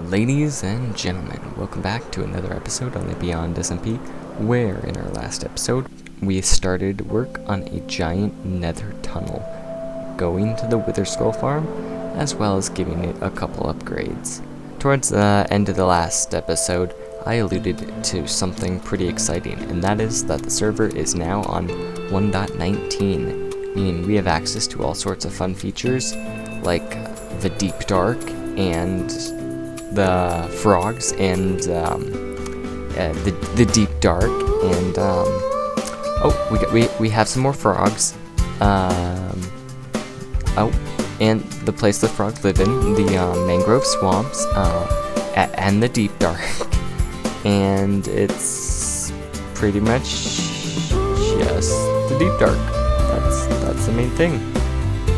Ladies and gentlemen, welcome back to another episode on the Beyond SMP, where in our last episode, we started work on a giant nether tunnel, going to the Wither Skull farm, as well as giving it a couple upgrades. Towards the end of the last episode, I alluded to something pretty exciting, and that is that the server is now on 1.19, meaning we have access to all sorts of fun features, like the Deep Dark, and the frogs, and the Deep Dark, and we have some more frogs. And the place the frogs live in, the mangrove swamps, and the Deep Dark, and it's pretty much just the Deep Dark. That's the main thing.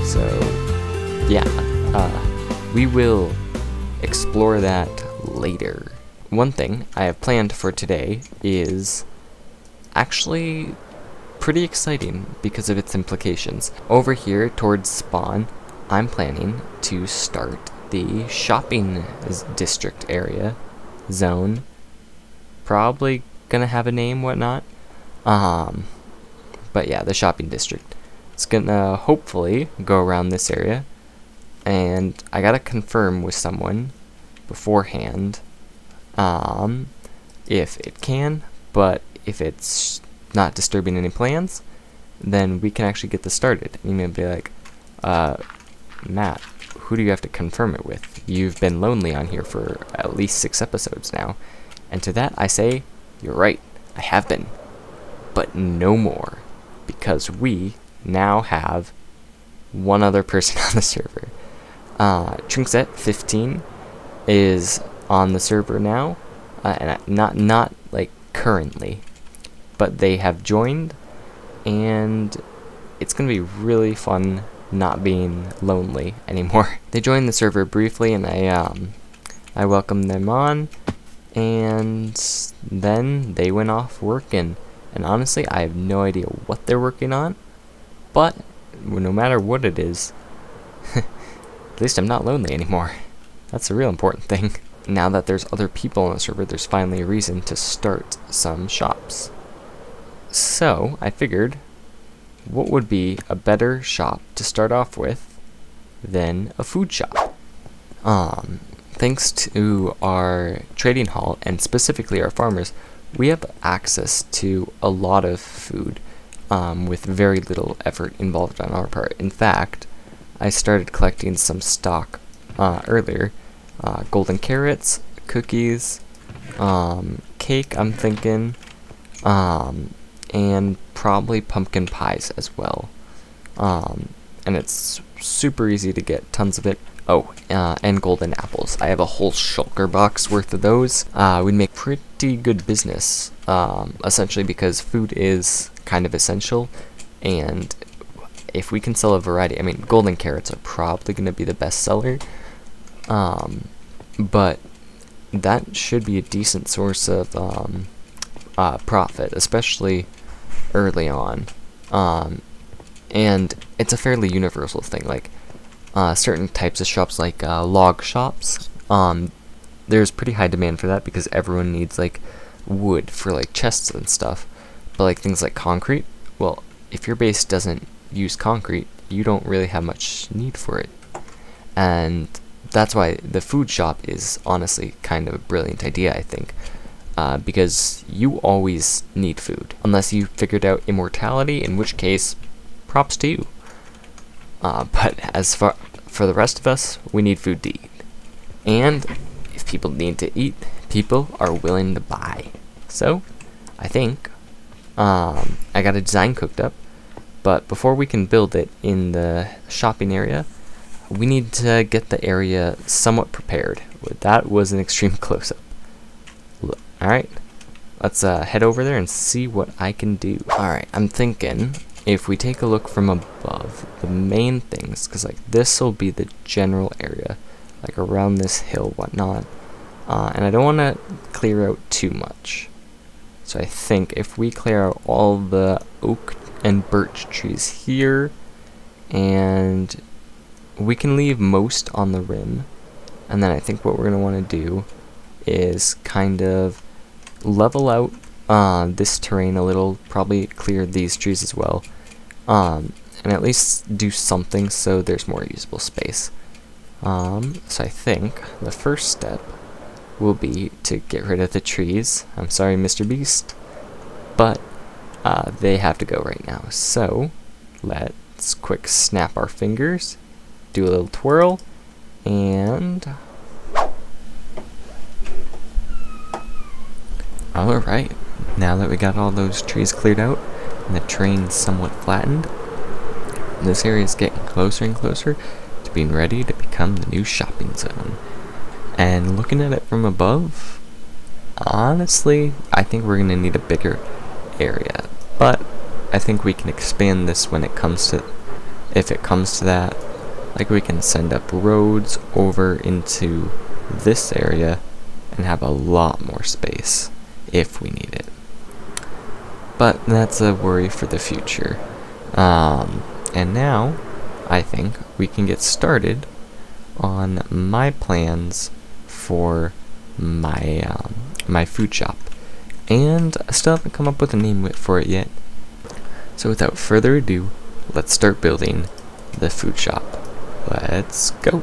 So yeah, we will explore that later. One thing I have planned for today is actually pretty exciting because of its implications. Over here towards spawn, I'm planning to start the shopping district area zone. Probably gonna have a name, whatnot. But yeah, the shopping district. It's gonna hopefully go around this area, and I gotta confirm with someone beforehand if it can, but if it's not disturbing any plans, then we can actually get this started. You may be like, Matt, who do you have to confirm it with? You've been lonely on here for at least 6 episodes now. And to that I say, you're right, I have been, but no more, because we now have one other person on the server. Trinkset15 is on the server now, and not like currently, but they have joined, and it's gonna be really fun not being lonely anymore. They joined the server briefly, and I welcomed them on, and then they went off working. And honestly, I have no idea what they're working on, but no matter what it is, at least I'm not lonely anymore. That's a real important thing. Now that there's other people on the server, there's finally a reason to start some shops. So I figured, what would be a better shop to start off with than a food shop? Thanks to our trading hall, and specifically our farmers, we have access to a lot of food with very little effort involved on our part. In fact, I started collecting some stock earlier. Golden carrots, cookies, cake, I'm thinking, and probably pumpkin pies as well. And it's super easy to get tons of it. Oh, and golden apples. I have a whole shulker box worth of those. We'd make pretty good business, essentially because food is kind of essential, and if we can sell a variety, I mean, golden carrots are probably going to be the best seller, but that should be a decent source of profit, especially early on. And it's a fairly universal thing, like certain types of shops, like log shops, there's pretty high demand for that because everyone needs like wood for like chests and stuff. But like things like concrete, well, if your base doesn't use concrete, you don't really have much need for it. And that's why the food shop is honestly kind of a brilliant idea, I think, because you always need food, unless you figured out immortality, in which case, props to you. But as for the rest of us, we need food to eat. And if people need to eat, people are willing to buy. So, I think, I got a design cooked up, but before we can build it in the shopping area, we need to get the area somewhat prepared. That was an extreme close-up. Alright, let's head over there and see what I can do. Alright, I'm thinking, if we take a look from above, the main things, because like this will be the general area, like around this hill, whatnot, and I don't want to clear out too much. So I think if we clear out all the oak and birch trees here, and we can leave most on the rim, And then I think what we're going to want to do is kind of level out this terrain a little, probably clear these trees as well, and at least do something so there's more usable space. So I think the first step will be to get rid of the trees. I'm sorry, Mr. Beast, but they have to go right now. So let's quick snap our fingers, do a little twirl, and alright, now that we got all those trees cleared out and the terrain somewhat flattened, this area is getting closer and closer to being ready to become the new shopping zone. And looking at it from above, honestly, I think we're going to need a bigger area, but I think we can expand this when it comes to, if it comes to that. Like, we can send up roads over into this area and have a lot more space if we need it. But that's a worry for the future. And now I think we can get started on my plans for my my food shop. And I still haven't come up with a name for it yet. So without further ado, let's start building the food shop. Let's go.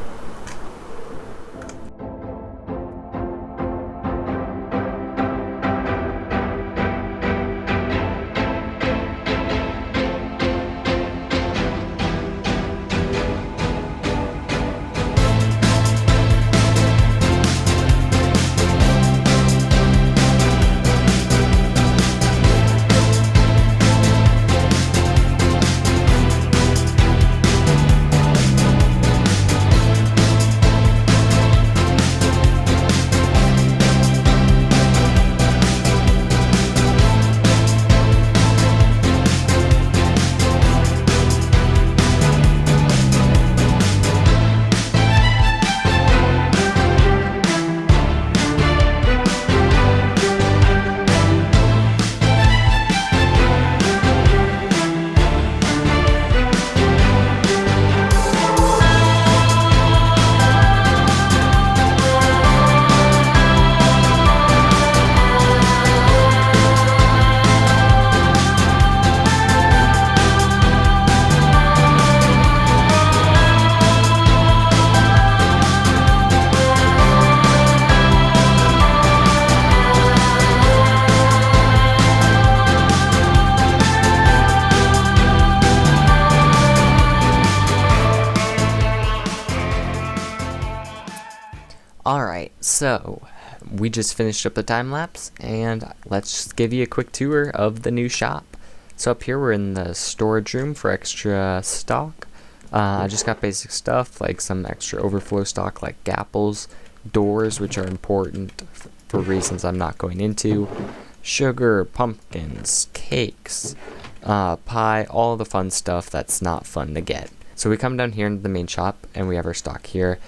Alright, so we just finished up the time lapse, and let's just give you a quick tour of the new shop. So up here we're in the storage room for extra stock. I just got basic stuff like some extra overflow stock like apples, doors, which are important for reasons I'm not going into, sugar, pumpkins, cakes, pie, all the fun stuff that's not fun to get. So we come down here into the main shop and we have our stock here,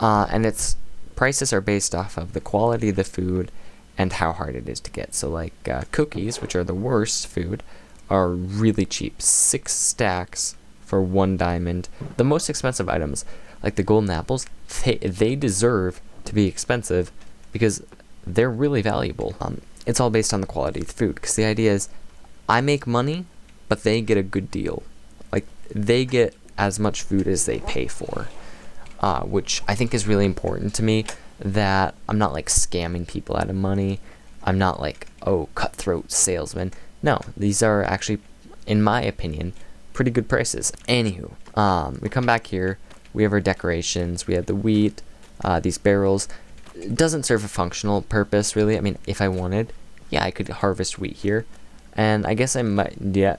and its prices are based off of the quality of the food and how hard it is to get. So like cookies, which are the worst food, are really cheap. 6 stacks for 1 diamond. The most expensive items, like the golden apples, they deserve to be expensive because they're really valuable. It's all based on the quality of the food, because the idea is I make money, but they get a good deal. Like, they get as much food as they pay for. Which I think is really important to me, that I'm not like scamming people out of money. I'm not like, oh, cutthroat salesman. No, these are actually, in my opinion, pretty good prices. Anywho, we come back here, we have our decorations, we have the wheat, these barrels. It doesn't serve a functional purpose, really. I mean, if I wanted, yeah, I could harvest wheat here. And I guess I might, no,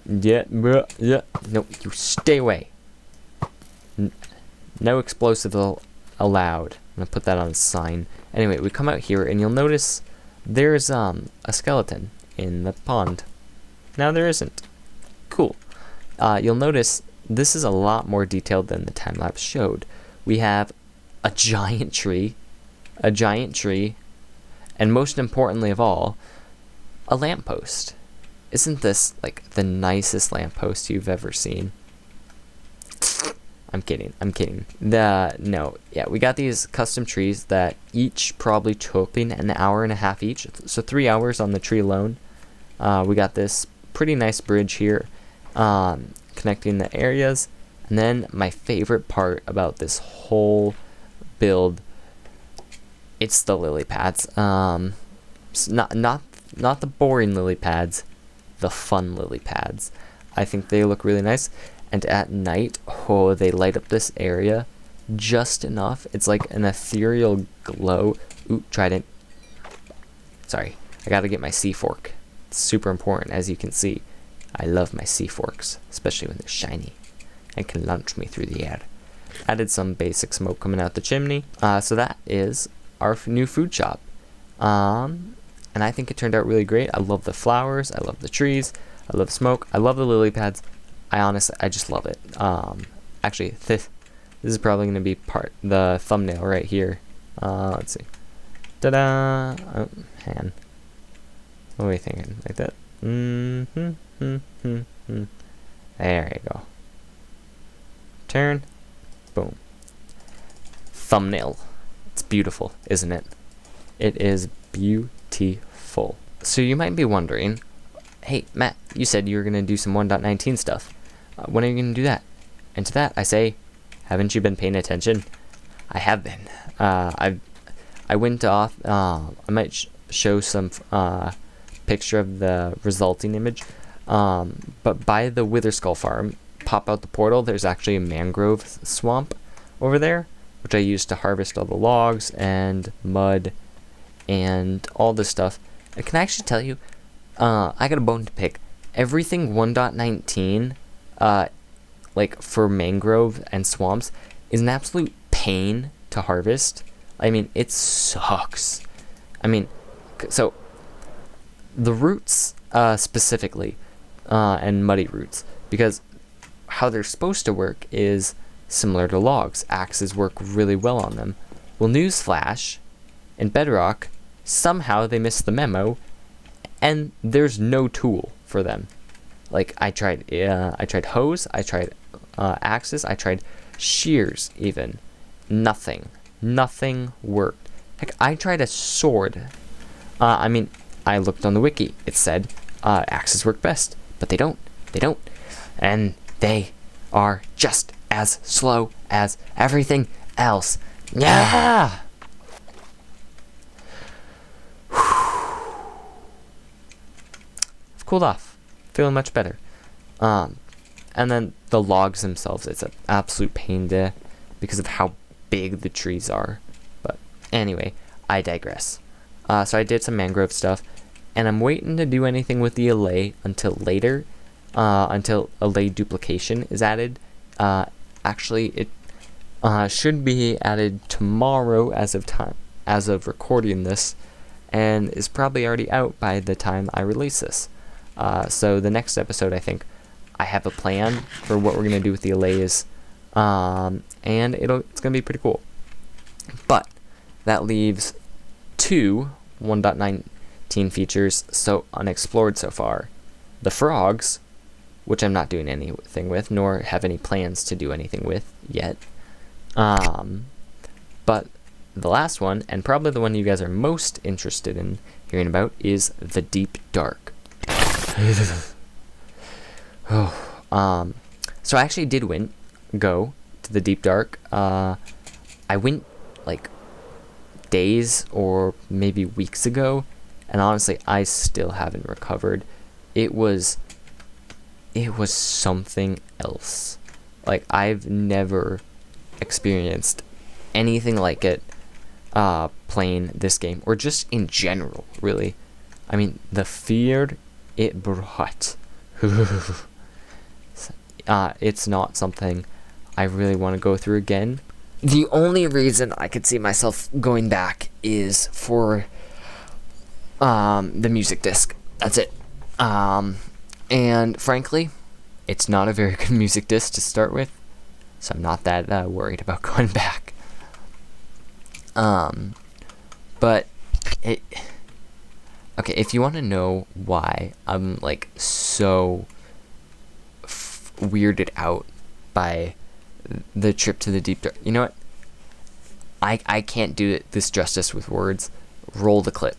you stay away. No explosive allowed. I'm gonna put that on a sign. Anyway, we come out here and you'll notice there's a skeleton in the pond. Now there isn't. Cool. You'll notice this is a lot more detailed than the time lapse showed. We have a giant tree, and most importantly of all, a lamppost. Isn't this like the nicest lamppost you've ever seen? I'm kidding. No, yeah, we got these custom trees that each probably took an hour and a half each, so 3 hours on the tree alone. We got this pretty nice bridge here, connecting the areas, and then my favorite part about this whole build, it's the lily pads. Not the boring lily pads, the fun lily pads. I think they look really nice. And at night, oh, they light up this area just enough. It's like an ethereal glow. Ooh, trident. Sorry, I gotta get my C fork. It's super important, as you can see. I love my C forks, especially when they're shiny and can launch me through the air. Added some basic smoke coming out the chimney. So that is our new food shop. And I think it turned out really great. I love the flowers. I love the trees. I love smoke. I love the lily pads. I just love it. Actually, this is probably going to be the thumbnail right here. Let's see. Ta-da! Oh, hang on. What are we thinking? Like that? There you go. Turn. Boom. Thumbnail. It's beautiful, isn't it? It is beautiful. So you might be wondering, hey, Matt, you said you were going to do some 1.19 stuff. When are you going to do that? And to that, I say, haven't you been paying attention? I have been. I went off. I might show some picture of the resulting image. But by the Wither Skull farm, pop out the portal. There's actually a mangrove swamp over there, which I used to harvest all the logs and mud and all this stuff. I can actually tell you, I got a bone to pick. Everything 1.19, like for mangrove and swamps, is an absolute pain to harvest. I mean, it sucks. I mean, so the roots specifically, and muddy roots, because how they're supposed to work is similar to logs. Axes work really well on them. Well, newsflash, in Bedrock, somehow they missed the memo, and there's no tool for them. Like I tried hoes, I tried axes, I tried shears even. Nothing worked. Heck, I tried a sword. I mean, I looked on the wiki. It said axes work best, but they don't. And they are just as slow as everything else. Yeah. I've cooled off. Feeling much better. And then the logs themselves, it's an absolute pain because of how big the trees are. But anyway, I digress. So I did some mangrove stuff, and I'm waiting to do anything with the allay until later, until allay duplication is added. Actually, it should be added tomorrow as of recording this, and is probably already out by the time I release this. So the next episode, I think, I have a plan for what we're gonna do with the allays, and it's gonna be pretty cool. But that leaves 2 1.19 features so unexplored so far. The frogs, which I'm not doing anything with, nor have any plans to do anything with yet. But the last one, and probably the one you guys are most interested in hearing about, is the Deep Dark. So I actually did go to the Deep Dark. I went like days or maybe weeks ago, and honestly, I still haven't recovered. It was something else. Like, I've never experienced anything like it playing this game, or just in general, really. I mean, the fear it brought. It's not something I really want to go through again. The only reason I could see myself going back is for the music disc. That's it. And frankly, it's not a very good music disc to start with, so I'm not that worried about going back. But it... Okay, if you want to know why I'm like so weirded out by the trip to the deep dark. You know what? I can't do this justice with words. Roll the clip.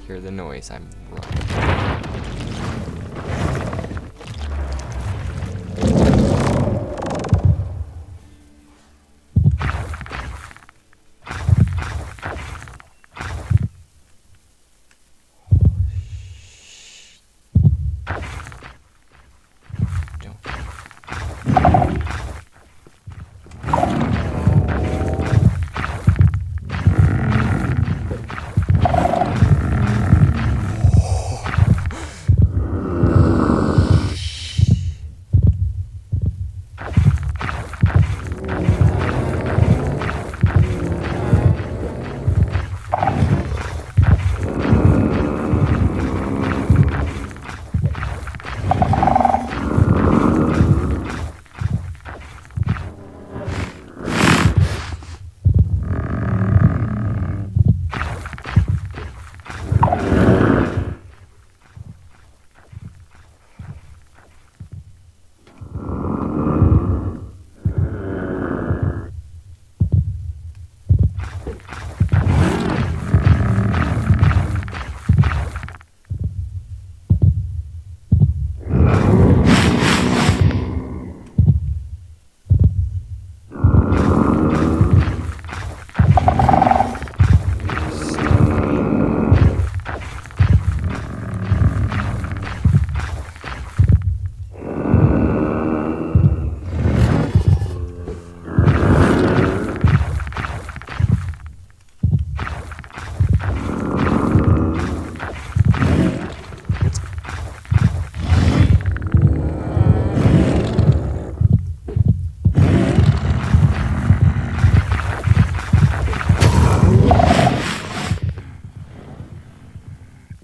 hear the noise, I'm running.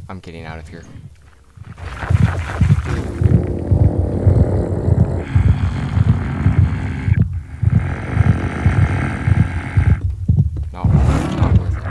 I'm getting out of here. No, not worth it.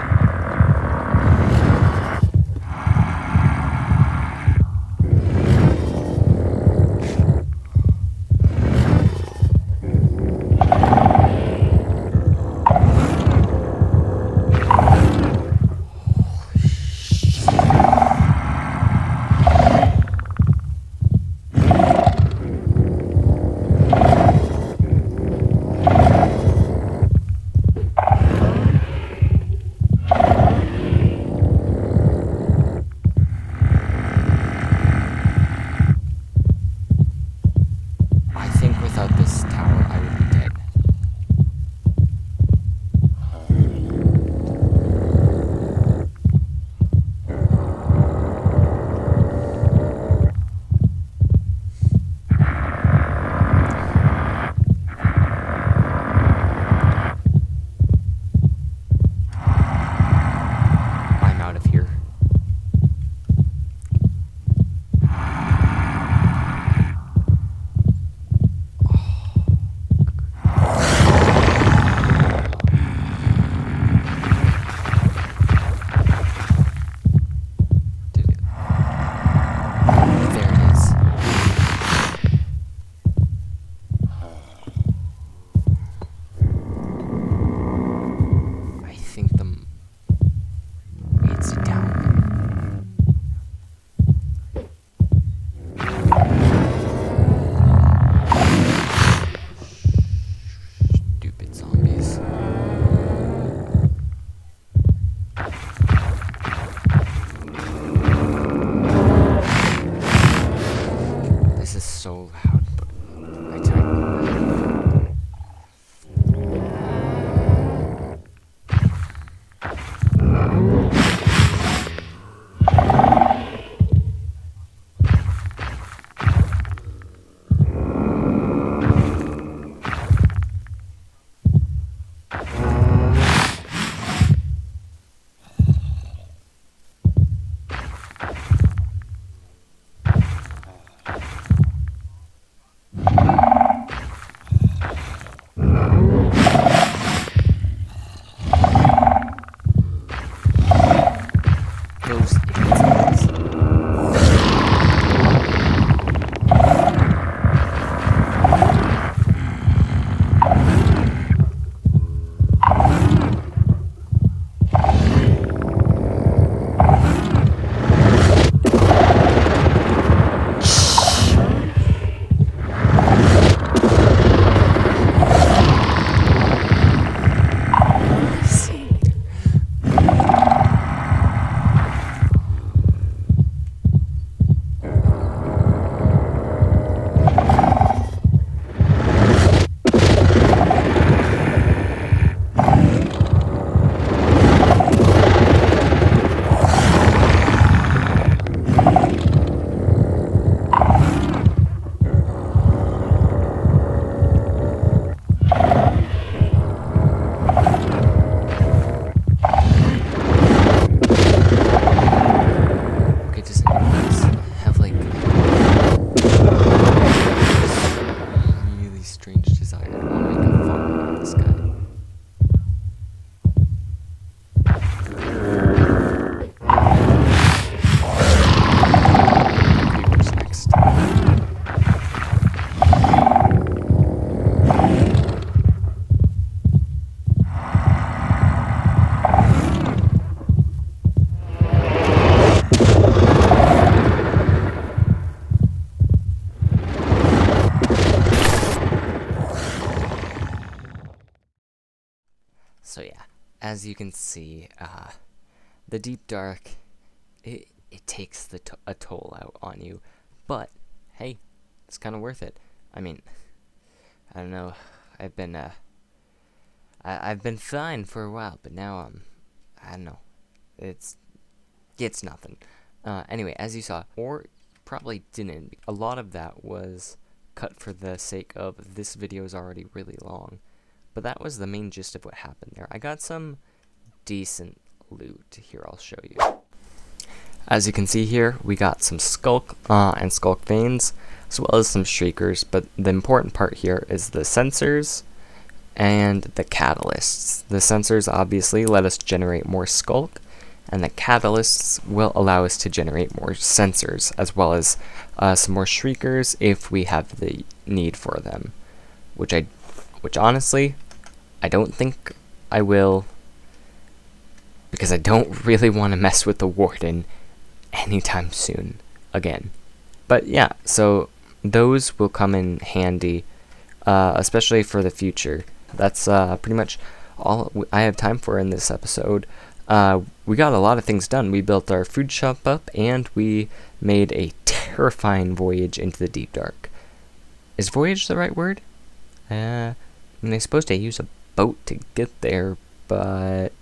Without this tower, I would be dead. I'm out of here. So loud, but I tell you. as you can see, the deep dark, it takes a toll out on you, but hey, it's kind of worth it. I mean, I don't know, I've been fine for a while, but now I don't know, it's nothing. Anyway, as you saw, or probably didn't, a lot of that was cut for the sake of this video is already really long, but that was the main gist of what happened there. I got some decent loot. Here, I'll show you. As you can see here, we got some skulk and skulk veins, as well as some shriekers, but the important part here is the sensors and the catalysts. The sensors obviously let us generate more skulk, and the catalysts will allow us to generate more sensors, as well as some more shriekers if we have the need for them, which honestly, I don't think I will, because I don't really want to mess with the warden anytime soon again. But yeah, so those will come in handy, especially for the future. That's pretty much all I have time for in this episode. We got a lot of things done. We built our food shop up, and we made a terrifying voyage into the deep dark. Is voyage the right word? I mean, they're supposed to use a boat to get there, but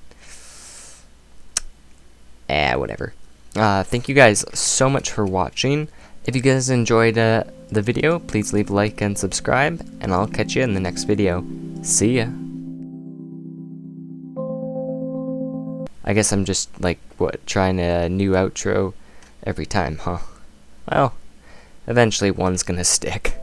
whatever. Thank you guys so much for watching. If you guys enjoyed the video, please leave a like and subscribe, and I'll catch you in the next video. See ya. I guess I'm just, like, trying a new outro every time, huh? Well, eventually one's gonna stick.